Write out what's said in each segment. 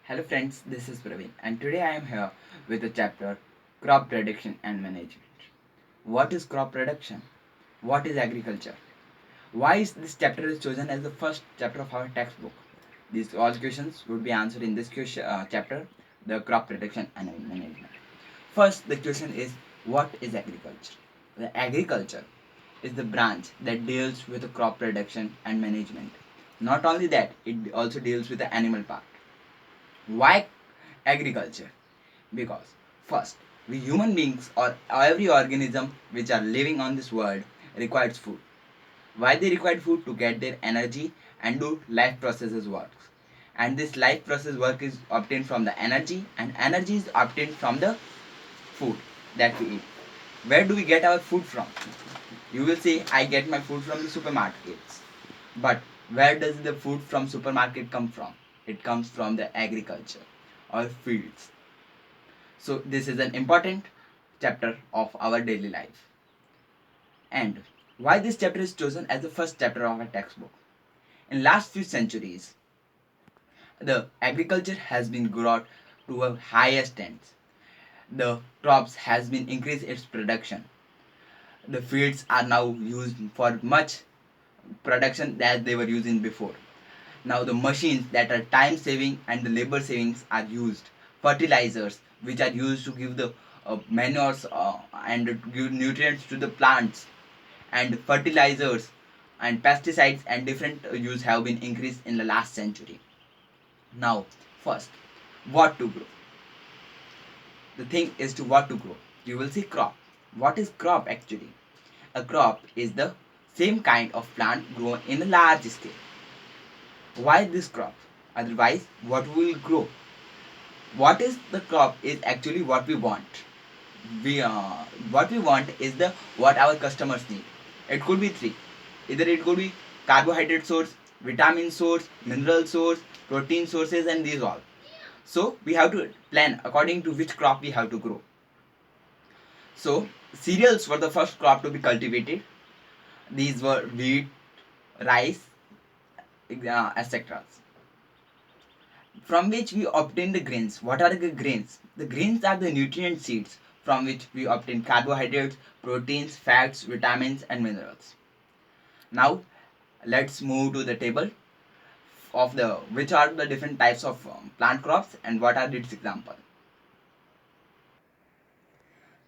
Hello friends, this is Praveen and today I am here with the chapter Crop Production and Management. What is crop production? What is agriculture? Why is this chapter is chosen as the first chapter of our textbook? These all questions would be answered in this chapter, the crop production and management. First, the question is what is agriculture? The agriculture is the branch that deals with the crop production and management. Not only that, it also deals with the animal part. Why agriculture? Because first, we human beings or every organism which are living on this world requires food. Why they require food? To get their energy and do life processes works. And this life process work is obtained from the energy, and energy is obtained from the food that we eat. Where do we get our food from? You will say I get my food from the supermarkets. But where does the food from supermarket come from? It comes from the agriculture or fields. So this is an important chapter of our daily life. And why this chapter is chosen as the first chapter of a textbook? In last few centuries, the agriculture has been brought to a higher stance. The crops has been increased its production. The fields are now used for much production that they were using before. Now the machines that are time saving and the labor savings are used. Fertilizers which are used to give the manures and give nutrients to the plants, and fertilizers and pesticides and different use have been increased in the last century. Now first, what to grow? The thing is to what to grow. You will see crop. What is crop actually? A crop is the same kind of plant grown in a large scale. Why this crop? Otherwise, what will grow? What is the crop is actually what we want. We what we want is the what our customers need. It could be three. Either it could be carbohydrate source, vitamin source, mineral source, protein sources, and these all. So we have to plan according to which crop we have to grow. So cereals were the first crop to be cultivated. These were wheat, rice, etc. From which we obtain the grains. What are the grains? The grains are the nutrient seeds from which we obtain carbohydrates, proteins, fats, vitamins, and minerals. Now, let's move to the table of the which are the different types of plant crops and what are its example.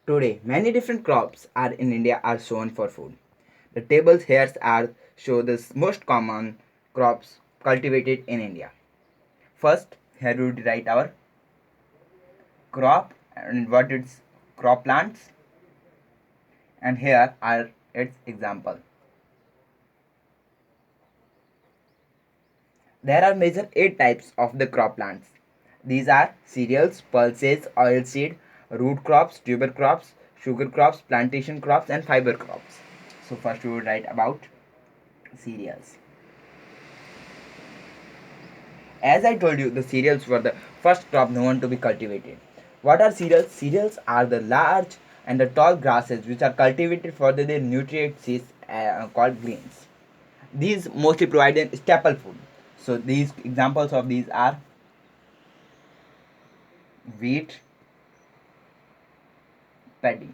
Today, many different crops are in India are sown for food. The tables here are show the most common crops cultivated in India. First, here we would write our crop and what its crop plants, and here are its example. There are major 8 types of the crop plants. These are cereals, pulses, oilseed, root crops, tuber crops, sugar crops, plantation crops, and fiber crops. So first we will write about cereals. As I told you, the cereals were the first crop known to be cultivated. What are cereals? Cereals are the large and the tall grasses which are cultivated for their nutrients called grains. These mostly provide a staple food. So these examples of these are wheat, paddy.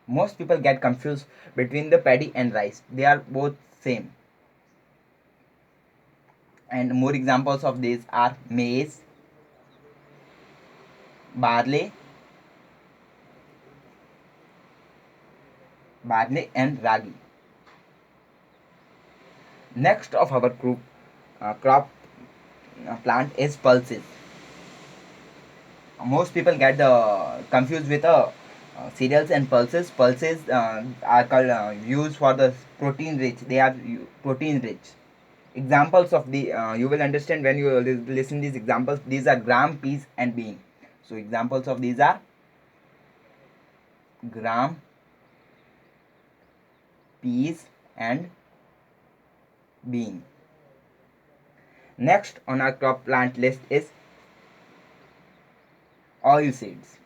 Most people get confused between the paddy and rice. They are both same. And more examples of these are maize, barley, and ragi. Next of our crop plant is pulses. Most people get confused with cereals and pulses. Pulses are used for the protein rich. They are protein rich. Examples of the you will understand when you listen these examples. These are gram, peas, and bean. So examples of these are gram, peas, and bean. Next on our crop plant list is oil seeds.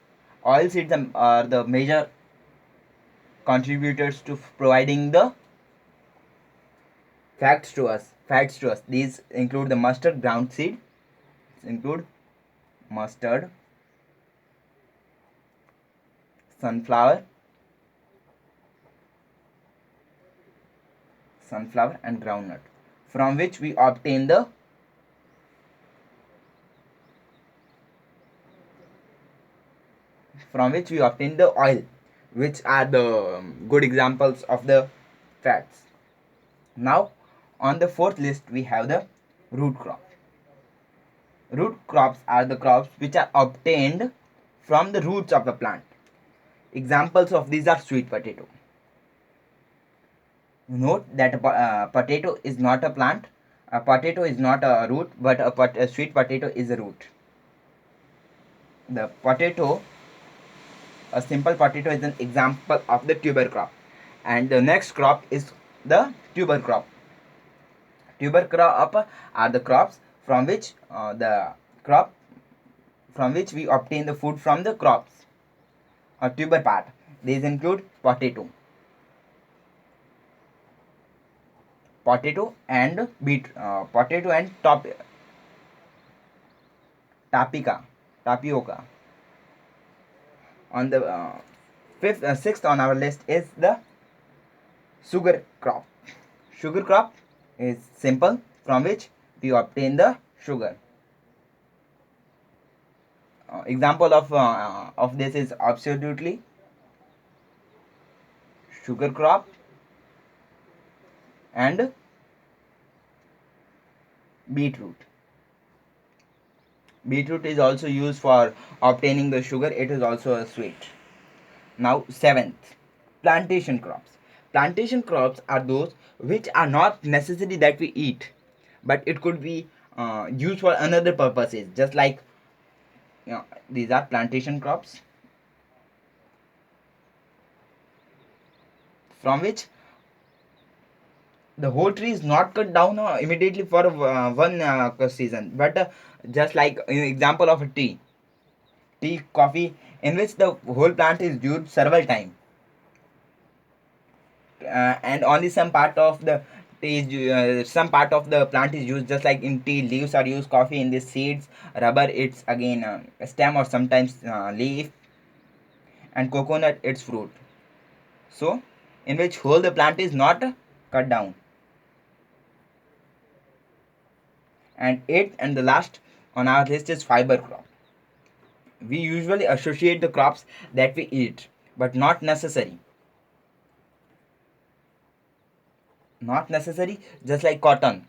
Oil seeds are the major contributors to providing the fats to us. These include the mustard, ground seed, include mustard, sunflower, and groundnut, from which we obtain the oil, which are the good examples of the fats. Now, on the fourth list, we have the root crop. Root crops are the crops which are obtained from the roots of the plant. Examples of these are sweet potato. Note that a potato is not a plant. A potato is not a root, but a sweet potato is a root. The potato, a simple potato, is an example of the tuber crop. And the next crop is the tuber crop. Tuber crop are the crops from which we obtain the food from the crops or tuber part. These include potato and tapioca. On the sixth on our list is the sugar crop. Sugar crop is simple, from which we obtain the sugar. Example of this is absolutely sugar crop and beetroot. Beetroot is also used for obtaining the sugar. It is also a sweet. Now, seventh, plantation crops. Plantation crops are those which are not necessary that we eat, but it could be used for another purposes. Just like these are plantation crops, from which the whole tree is not cut down immediately for one season, but just like an example of a tea, coffee, in which the whole plant is used several times, and only some part of the some part of the plant is used. Just like in tea, leaves are used, coffee in the seeds, rubber it's again a stem or sometimes leaf, and coconut its fruit. So, in which whole the plant is not cut down. And eighth and the last on our list is fiber crop. We usually associate the crops that we eat, but not necessary. Not necessary, just like cotton.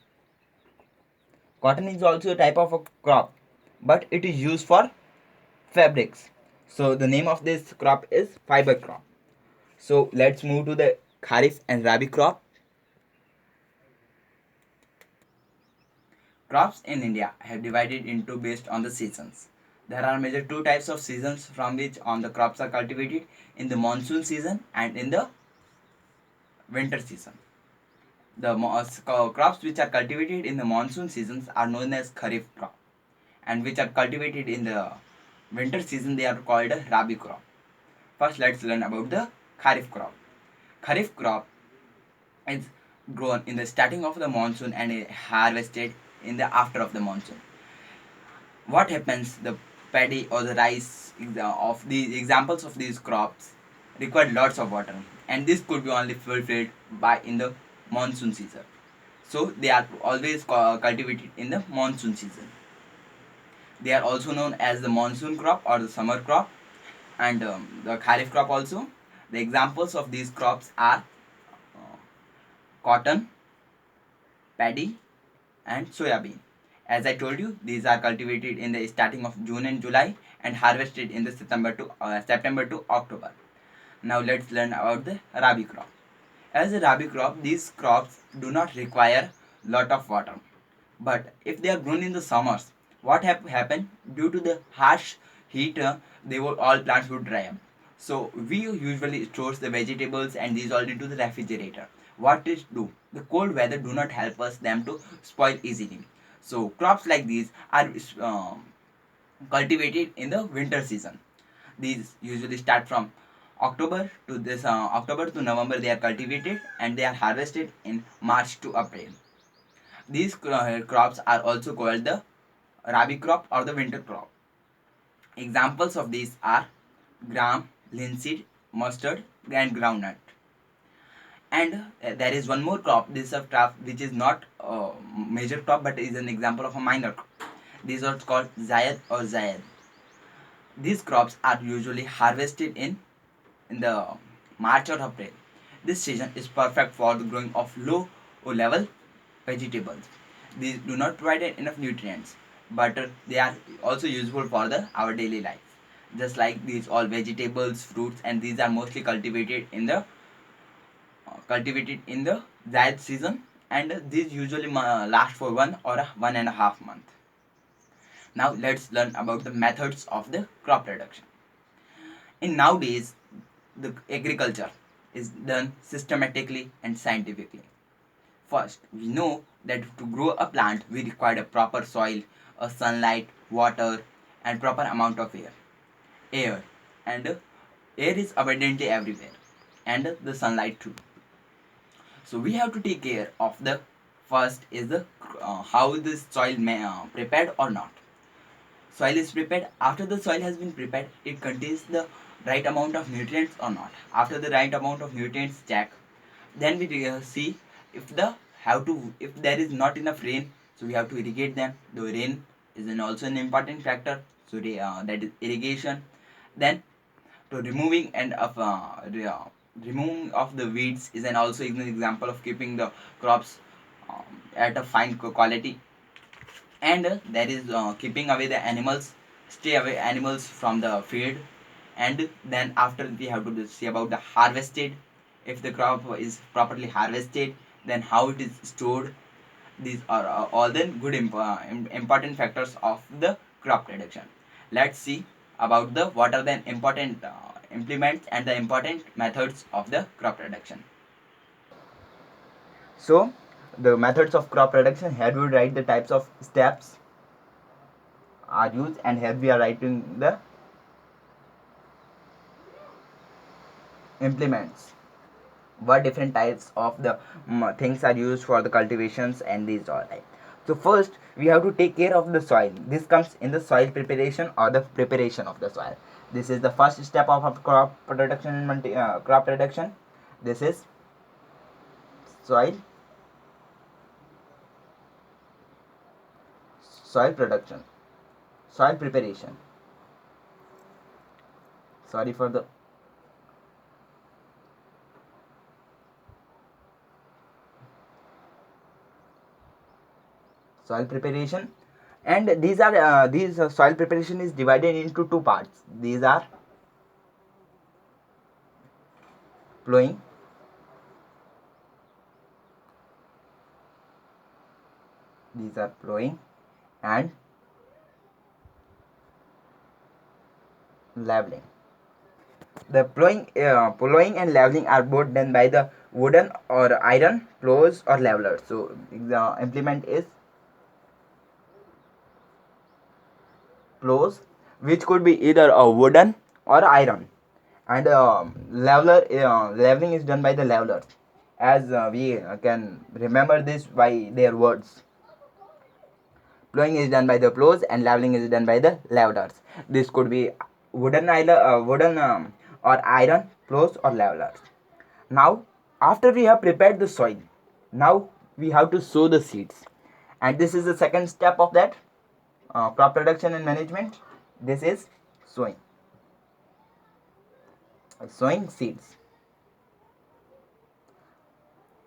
Cotton is also a type of a crop, but it is used for fabrics. So the name of this crop is fiber crop. So let's move to the Kharif and Rabi crop. Crops in India have divided into based on the seasons. There are major two types of seasons from which on the crops are cultivated, in the monsoon season and in the winter season. The crops which are cultivated in the monsoon seasons are known as Kharif crop, and which are cultivated in the winter season they are called a Rabi crop. First, let's learn about the Kharif crop. Kharif crop is grown in the starting of the monsoon and harvested in the after of the monsoon. What happens? The paddy or the rice of the examples of these crops require lots of water, and this could be only fulfilled by in the monsoon season. So they are always cultivated in the monsoon season. They are also known as the monsoon crop or the summer crop, and the Kharif crop also. The examples of these crops are cotton, paddy, and soybean. As I told you, these are cultivated in the starting of June and July and harvested in the September to October. Now let's learn about the Rabi crop. As a Rabi crop, these crops do not require lot of water. But if they are grown in the summers, what happen? Due to the harsh heat, all plants would dry up. So we usually store the vegetables and these all into the refrigerator. What it do? The cold weather do not help us them to spoil easily. So crops like these are cultivated in the winter season. These usually start from October to November. They are cultivated and they are harvested in March to April. These crops are also called the Rabi crop or the winter crop. Examples of these are gram, linseed, mustard, and groundnut. And there is one more crop. This is a crop which is not a major crop but is an example of a minor crop. These are called zayed or zayed. These crops are usually harvested in the March or April. This season is perfect for the growing of low level vegetables. These do not provide enough nutrients, but they are also useful for our daily life. Just like these all vegetables, fruits, and these are mostly cultivated in the dry season, and these usually last for 1.5 month. Now let's learn about the methods of the crop production. In nowadays, the agriculture is done systematically and scientifically. First, we know that to grow a plant, we require a proper soil, a sunlight, water, and proper amount of air. Air and air is abundantly everywhere, and the sunlight too. So we have to take care of the first is the how this soil may prepared or not. Soil is prepared. After the soil has been prepared, it contains the right amount of nutrients or not. After the right amount of nutrients check, then we see if if there is not enough rain, so we have to irrigate them. The rain is also an important factor, so that is irrigation. Then to removing and of removing of the weeds is also an example of keeping the crops at a fine quality. And there is keeping away the animals, stay away animals from the field. And then after we have to see about the harvested. If the crop is properly harvested, then how it is stored. These are all the good important factors of the crop production. Let's see about the what are the important implements and the important methods of the crop production. So the methods of crop production, here we write the types of steps are used, and here we are writing the implements, what different types of the things are used for the cultivations, and these all right. So first we have to take care of the soil. This comes in the soil preparation or the preparation of the soil. This is the first step of crop production and crop production. This is soil production, soil preparation. Sorry for the soil preparation. And these soil preparation is divided into two parts. These are plowing and leveling. The plowing and leveling are both done by the wooden or iron plows or levelers. So the implement is plows, which could be either a wooden or iron, and leveling is done by the levelers. As we can remember this by their words. Plowing is done by the plows and leveling is done by the levelers. This could be wooden or iron plows or levelers. Now, after we have prepared the soil, now we have to sow the seeds, and this is the second step of that crop production and management. This is sowing, sowing seeds.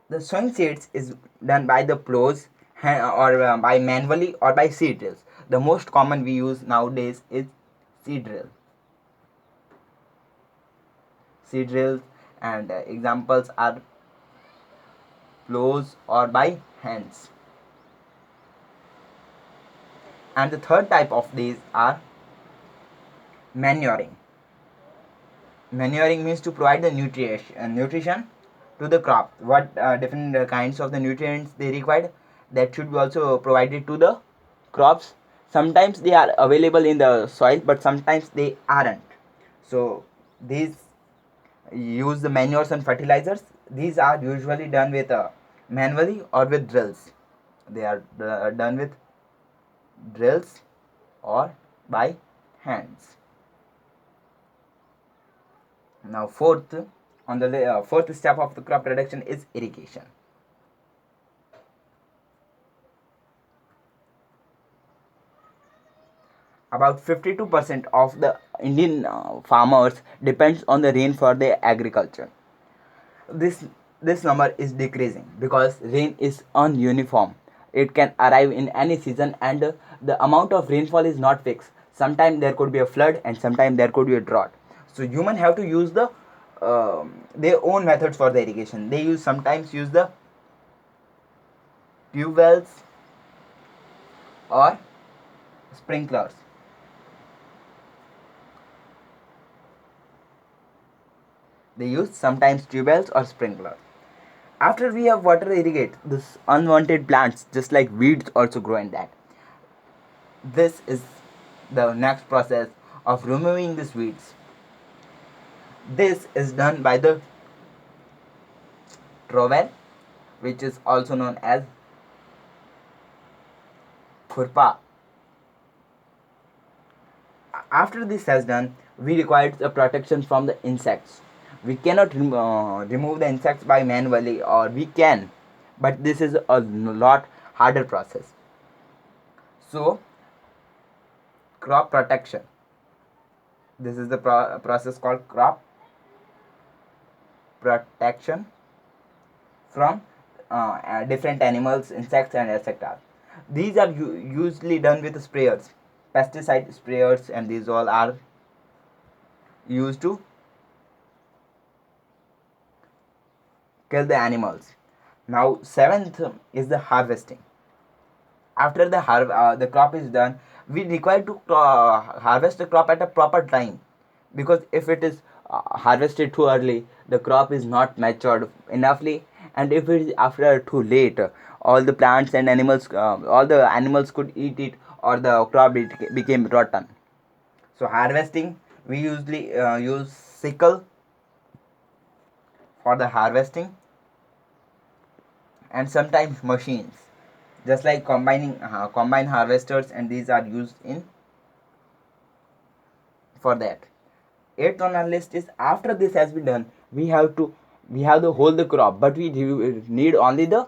The sowing seeds is done by the plows or by manually or by seed drills. The most common we use nowadays is seed drill. Seed drills and examples are plows or by hands. And the third type of these are manuring. Manuring means to provide the nutrition to the crop. What different kinds of the nutrients they require, that should be also provided to the crops. Sometimes they are available in the soil, but sometimes they aren't. So these use the manures and fertilizers. These are usually done with manually or with drills. They are done with drills or by hands. Now fourth step of the crop production is irrigation. About 52% of the Indian farmers depends on the rain for their agriculture. This number is decreasing because rain is ununiform. It can arrive in any season, and the amount of rainfall is not fixed. Sometimes there could be a flood and sometimes there could be a drought. So human have to use their own methods for the irrigation. They sometimes use the tube wells or sprinklers. They use sometimes tube wells or sprinklers. After we have water irrigate, this unwanted plants just like weeds also grow in that. This is the next process of removing these weeds. This is done by the trowel, which is also known as khurpa. After this has done, we require a protection from the insects. We cannot remove the insects by manually, or we can, but this is a lot harder process. So crop protection, this is the process called crop protection from different animals, insects, and etc. These are usually done with sprayers, pesticide sprayers, and these all are used to kill the animals. Now seventh is the harvesting. After the crop is done, we require to harvest the crop at a proper time, because if it is harvested too early, the crop is not matured enoughly, and if it is after too late, all the plants and animals, all the animals could eat it, or the crop became rotten. So harvesting, we usually use sickle for the harvesting, and sometimes machines, just like combine harvesters, and these are used in for that. Eighth on our list is, after this has been done, we have to hold the crop, but we need only the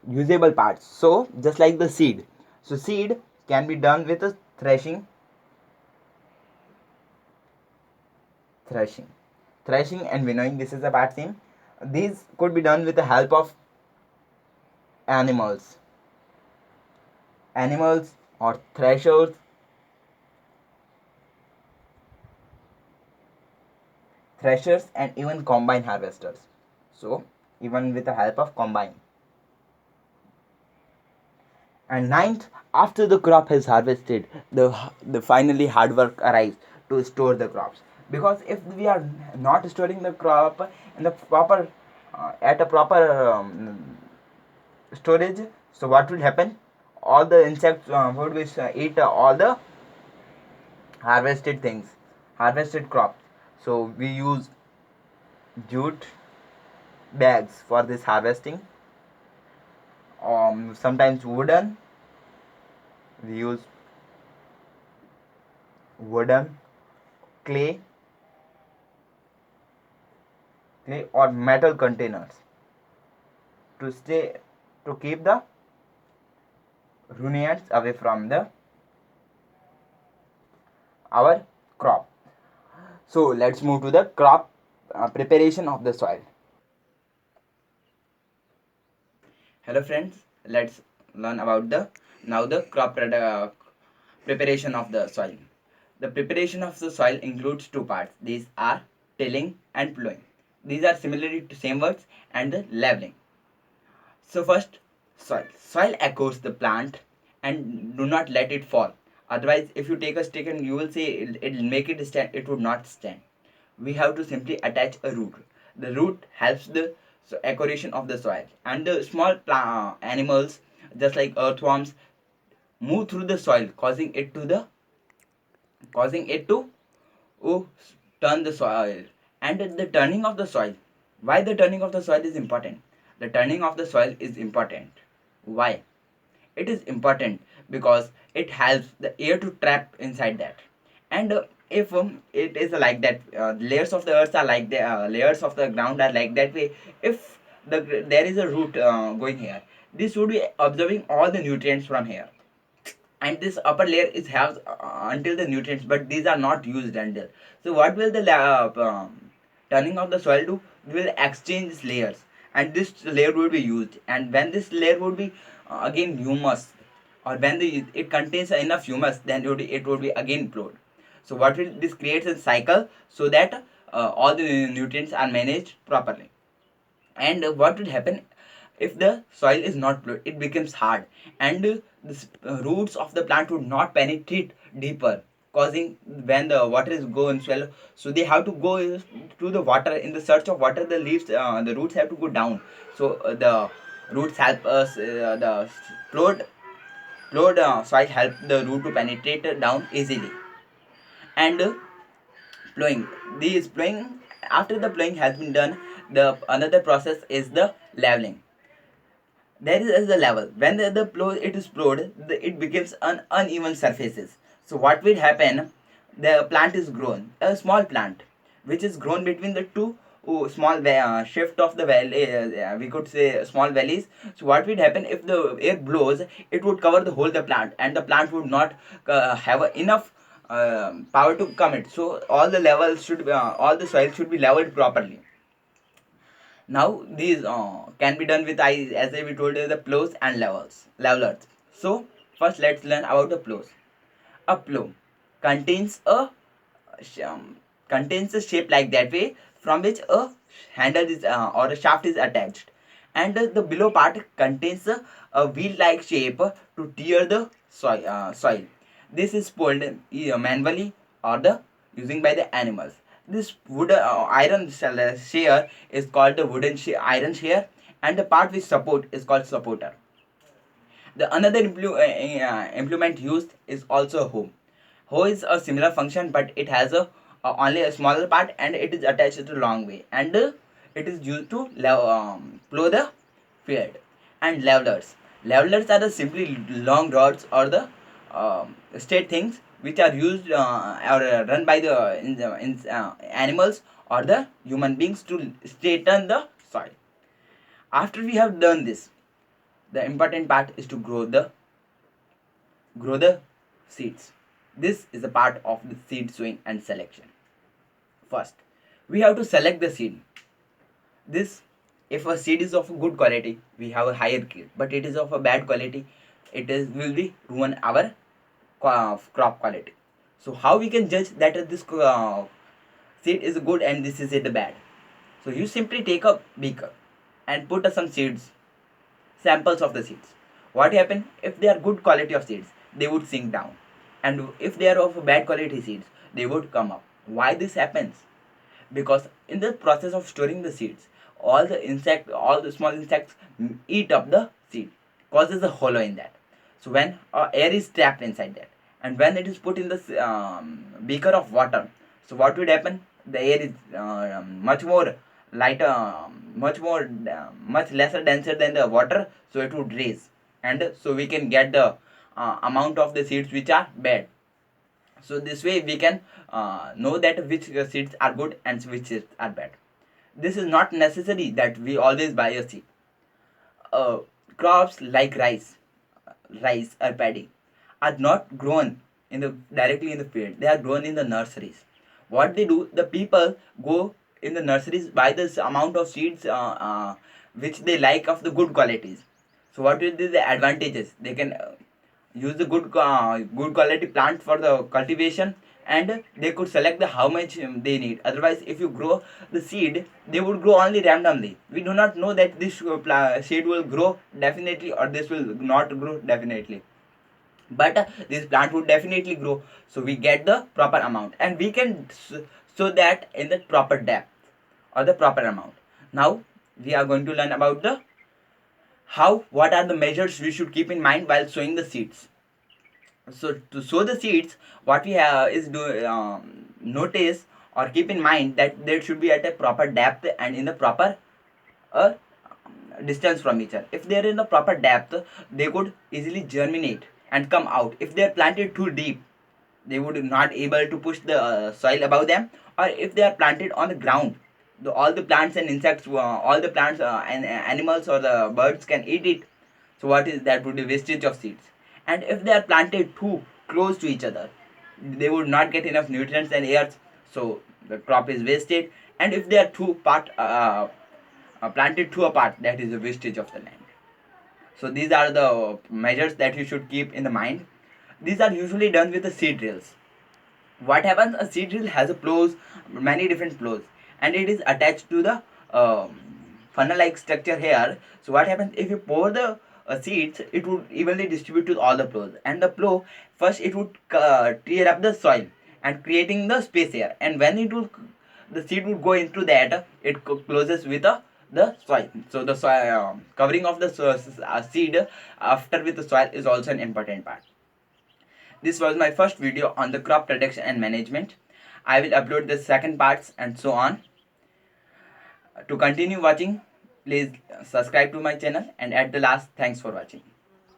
usable parts. So just like the seed, so seed can be done with a threshing threshing and winnowing. This is a part same. These could be done with the help of animals or threshers, and even combine harvesters. So even with the help of combine. And ninth, after the crop is harvested, the finally hard work arrives to store the crops. Because if we are not storing the crop in the proper at a proper storage, so what will happen? All the insects would eat all the harvested things, harvested crops. So we use jute bags for this harvesting. Sometimes wooden. We use wooden, clay or metal containers to keep the ruminants away from the our crop. So let's move to the crop preparation of the soil. Hello friends, let's learn about the preparation of the soil. The preparation of the soil includes two parts. These are tilling and plowing. These are similarly to same words, and the leveling. So first, soil. Soil echoes the plant and do not let it fall. Otherwise, if you take a stick and you will say it'll make it stand, it would not stand. We have to simply attach a root. The root helps the echoation of the soil, and the small animals, just like earthworms, move through the soil, causing it to oh, turn the soil. And the turning of the soil. Why the turning of the soil is important? The turning of the soil is important. Why? It is important because it helps the air to trap inside that, And if it is like that, layers of the earth are like the layers of the ground are like that way. If there is a root going here, this would be observing all the nutrients from here, and this upper layer is has until the nutrients, but these are not used until. So what will the turning of the soil do? We will exchange layers, and this layer will be used, and when this layer would be again humus, or when it contains enough humus, then it would be again plowed. So what will this creates a cycle, so that all the nutrients are managed properly. And what would happen if the soil is not plowed? It becomes hard, and the roots of the plant would not penetrate deeper, causing when the water is go and swell, so they have to go to the water. In the search of water, the leaves, the roots have to go down. So the roots help us, the plowed soil help the root to penetrate down easily. And plowing, these plowing, after the plowing has been done, the another process is the leveling. There is a level. When the plow it is plowed, it becomes an uneven surfaces. So what will happen? The plant is grown, a small plant, which is grown between the two small shift of the valley. We could say small valleys. So what would happen if the air blows? It would cover the whole the plant, and the plant would not have enough power to commit. So all the levels should be, all the soil should be leveled properly. Now these can be done with, as I we told you, the plows and levelers. So first let's learn about the plows. A plow contains a contains a shape like that way, from which a handle is or a shaft is attached, and the below part contains a wheel like shape to tear the soil. This is pulled manually or the using by the animals. This wood iron shear is called the iron shear, and the part which support is called supporter. The another implement used is also a hoe. Hoe is a similar function, but it has only a smaller part, and it is attached to long way, and it is used to plow the field. And levelers are the simply long rods or the straight things which are used or run by the animals or the human beings to straighten the soil. After we have done this, the important part is to grow the seeds. This is a part of the seed sowing and selection. First, we have to select the seed. This, if a seed is of good quality, we have a higher yield, but it is of a bad quality, it is will be ruin our crop quality. So how we can judge that this seed is good and this is it bad? So you simply take a beaker and put some seeds, samples of the seeds. What happen if they are good quality of seeds? They would sink down, and if they are of bad quality seeds, they would come up. Why this happens? Because in the process of storing the seeds, all the small insects eat up the seed, causes a hollow in that. So when air is trapped inside that, and when it is put in the beaker of water, so what would happen? The air is much more lighter, much lesser denser than the water, so it would raise, and so we can get the amount of the seeds which are bad. So this way we can know that which seeds are good and which seeds are bad. This is not necessary that we always buy a seed. uh, Crops like rice or paddy are not grown in the directly in the field. They are grown in the nurseries. What they do, the people go in the nurseries, buy this amount of seeds which they like of the good qualities. So what will be the advantages? They can use the good quality plant for the cultivation, and they could select the how much they need. Otherwise, if you grow the seed, they would grow only randomly. We do not know that this seed will grow definitely or this will not grow definitely, but this plant would definitely grow. So we get the proper amount, and we can sow that in the proper depth or the proper amount. Now we are going to learn about the how, what are the measures we should keep in mind while sowing the seeds. So to sow the seeds, what we have is do notice or keep in mind that they should be at a proper depth and in the proper uh, distance from each other. If they are in the proper depth, they could easily germinate and come out. If they are planted too deep, they would not able to push the soil above them, or if they are planted on the ground, all the plants and insects, all the plants and animals or the birds can eat it. So what is that would be wastage of seeds. And if they are planted too close to each other, they would not get enough nutrients and air, so the crop is wasted. And if they are planted too apart, that is a wastage of the land. So these are the measures that you should keep in the mind. These are usually done with the seed drills. What happens, a seed drill has a plows, many different plows, and it is attached to the funnel like structure here. So what happens, if you pour the seeds, it would evenly distribute to all the plows, and the plow first it would tear up the soil and creating the space here, and when it will, the seed would go into that, it closes with the soil. So the soil covering of the seed after with the soil is also an important part. This was my first video on the crop protection and management. I will upload the second parts and so on. To continue watching, please subscribe to my channel, and at the last, thanks for watching.